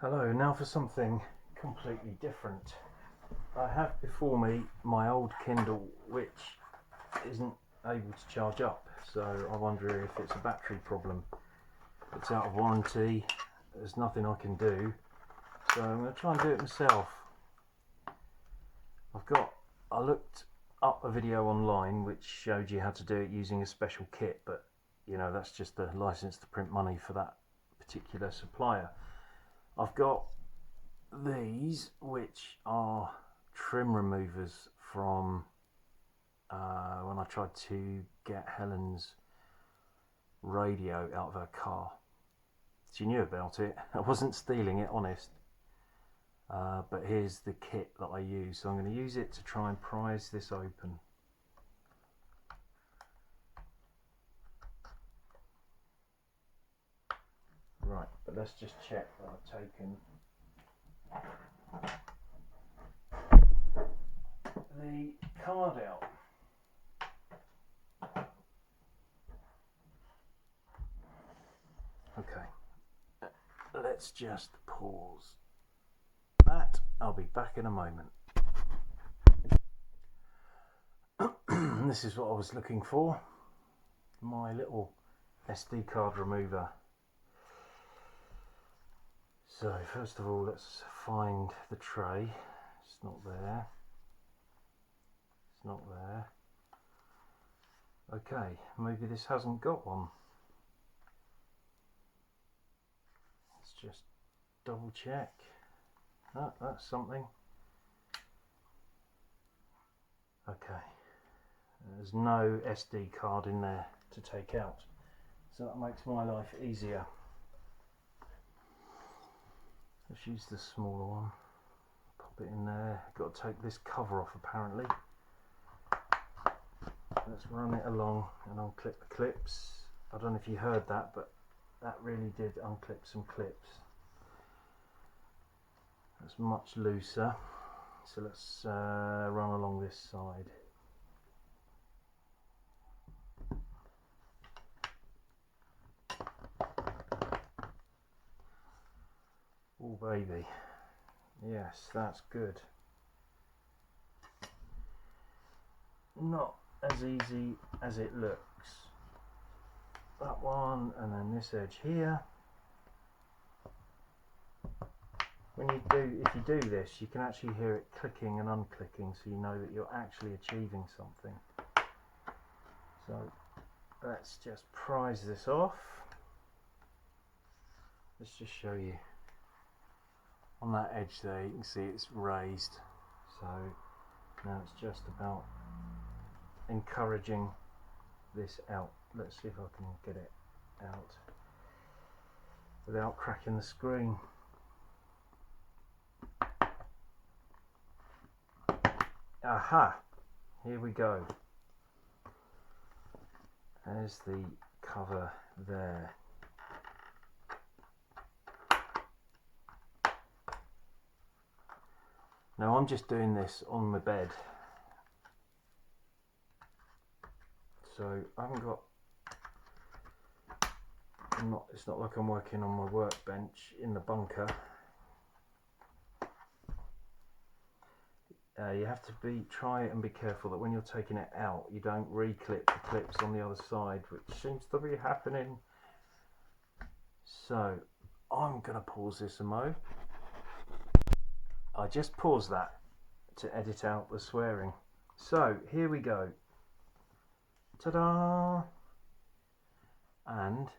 Hello, now for something completely different. I have before me my old Kindle which isn't able to charge up, so I wonder if it's a battery problem. It's out of warranty, there's nothing I can do, so I'm going to try and do it myself. I looked up a video online which showed you how to do it using a special kit, but you know, that's just the license to print money for that particular supplier. I've got these, which are trim removers from when I tried to get Helen's radio out of her car. She knew about it. I wasn't stealing it, honest. But here's the kit that I use. So I'm going to use it to try and prise this open. Right, but let's just check that I've taken the card out. Okay, let's just pause that. I'll be back in a moment. This is what I was looking for, my little SD card remover. So first of all, let's find the tray. It's not there. It's not there. Okay, maybe this hasn't got one. Let's just double check. Oh, that's something. Okay, there's no SD card in there to take out, so that makes my life easier. Let's use the smaller one. Pop it in there. Got to take this cover off apparently. Let's run it along and unclip the clips. I don't know if you heard that, but that really did unclip some clips. That's much looser. So let's run along this side. Oh baby, yes, that's good. Not as easy as it looks. That one, and then this edge here. If you do this, you can actually hear it clicking and unclicking, so you know that you're actually achieving something. So let's just prise this off. Let's just show you. On that edge there, you can see it's raised. So now it's just about encouraging this out. Let's see if I can get it out without cracking the screen. Aha! Here we go. There's the cover there. Now I'm just doing this on my bed, so I haven't got, it's not like I'm working on my workbench in the bunker. You have to try and be careful that when you're taking it out, you don't re-clip the clips on the other side, which seems to be happening. So I'm going to pause this a mo. I just paused that to edit out the swearing. So here we go. Ta-da! And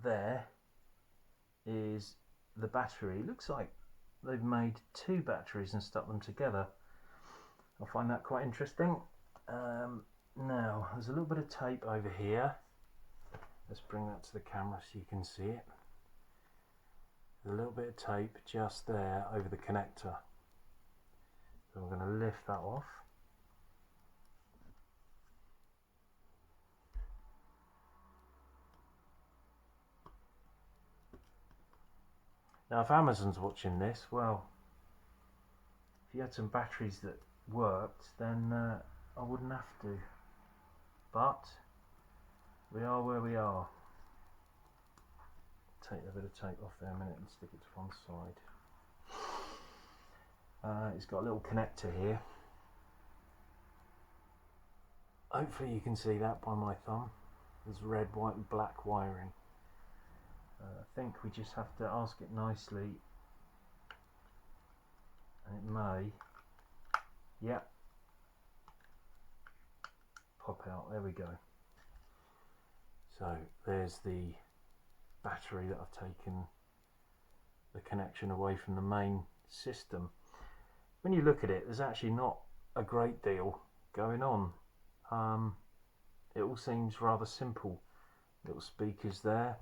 there is the battery. It looks like they've made two batteries and stuck them together. I find that quite interesting. Now there's a little bit of tape over here. Let's bring that to the camera so you can see it. There's a little bit of tape just there over the connector. So I'm going to lift that off. Now if Amazon's watching this, well, if you had some batteries that worked, then I wouldn't have to. But we are where we are. take a bit of tape off there a minute and stick it to one side. It's got a little connector here. Hopefully you can see that by my thumb. There's red, white and black wiring. I think we just have to ask it nicely, and it may, yep, pop out. There we go. So there's the battery that I've taken the connection away from the main system. When you look at it, there's actually not a great deal going on. It all seems rather simple. Little speakers there,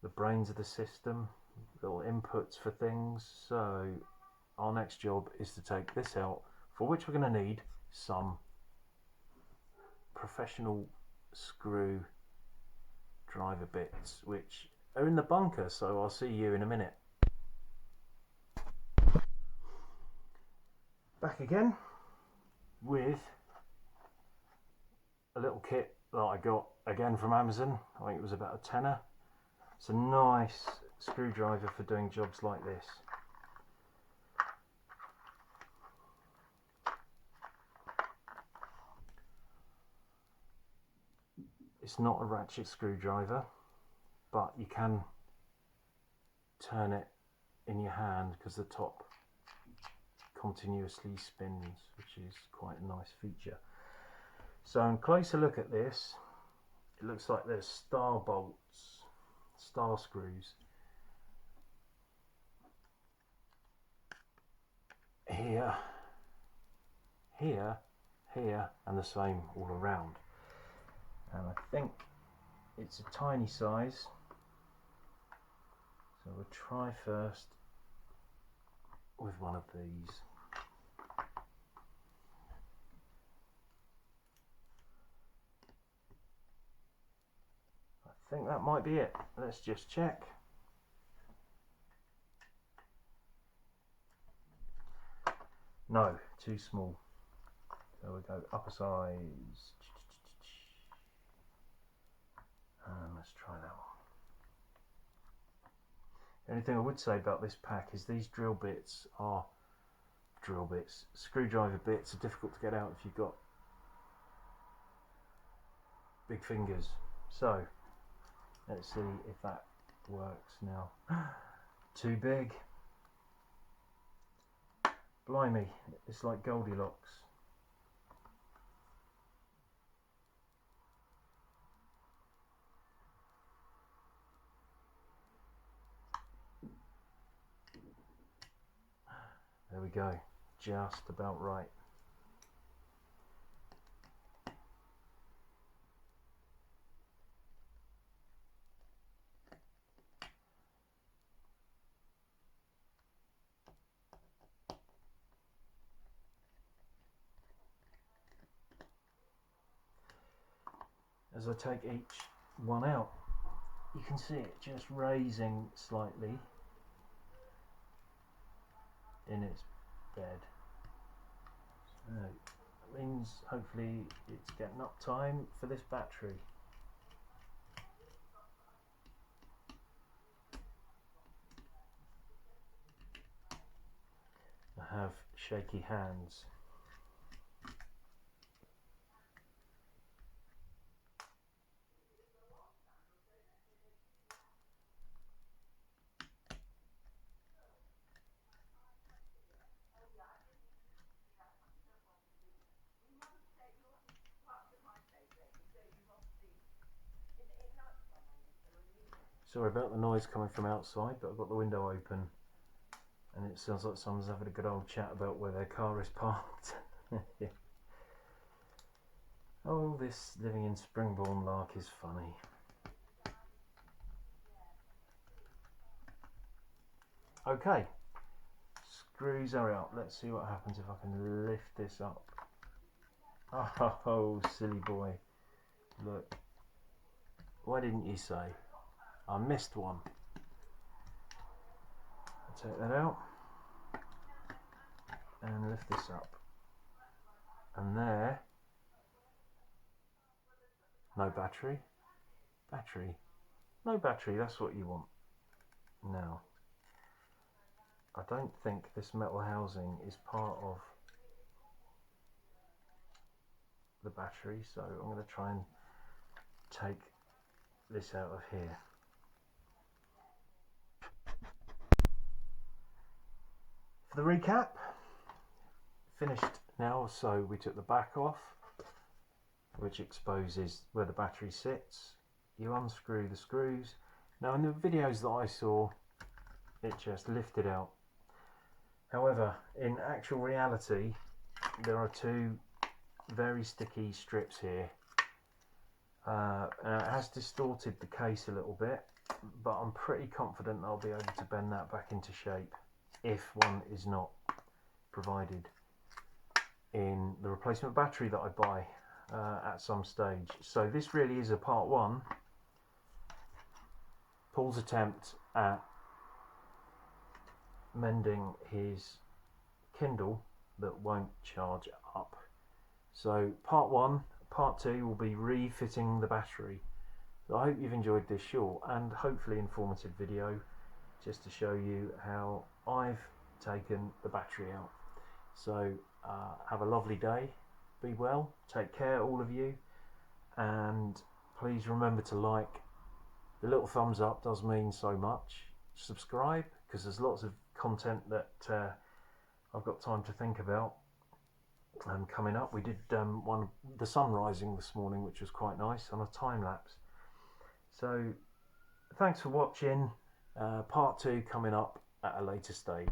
the brains of the system, little inputs for things. So our next job is to take this out, for which we're going to need some professional screw driver bits, which are in the bunker, so I'll see you in a minute. Back again with a little kit that I got again from Amazon. I think it was about a tenner. It's a nice screwdriver for doing jobs like this. It's not a ratchet screwdriver, but you can turn it in your hand because the top continuously spins, which is quite a nice feature. So on closer look at this, it looks like there's star bolts, star screws here, here, here, and the same all around. And I think it's a tiny size, so we'll try first with one of these. I think that might be it. Let's just check. No, too small. There we go, upper size. And let's try that one. The only thing I would say about this pack is these screwdriver bits are difficult to get out if you've got big fingers. So let's see if that works now. Too big. Blimey, it's like Goldilocks. There we go, just about right. As I take each one out, you can see it just raising slightly in its bed. So that means hopefully it's getting up time for this battery. I have shaky hands. Sorry about the noise coming from outside, but I've got the window open and it sounds like someone's having a good old chat about where their car is parked. Oh, this living in Springbourne lark is funny. Okay, screws are out. Let's see what happens if I can lift this up. Oh, silly boy. Look, why didn't you say? I missed one. I'll take that out and lift this up. And there, no battery. Battery. No battery, that's what you want. Now, I don't think this metal housing is part of the battery, so I'm going to try and take this out of here. For the recap, finished now. So we took the back off, which exposes where the battery sits. You unscrew the screws. Now in the videos that I saw, it just lifted out. However, in actual reality, there are two very sticky strips here. And it has distorted the case a little bit, but I'm pretty confident I'll be able to bend that back into shape if one is not provided in the replacement battery that I buy at some stage. So this really is a part one. Paul's attempt at mending his Kindle that won't charge up. So part one. Part two will be refitting the battery. So I hope you've enjoyed this short and hopefully informative video, just to show you how I've taken the battery out. So have a lovely day, be well, take care all of you, and please remember to like. The little thumbs up does mean so much. Subscribe, because there's lots of content that I've got time to think about coming up. We did one, the sun rising this morning, which was quite nice, on a time lapse. So thanks for watching. Part two coming up at a later stage.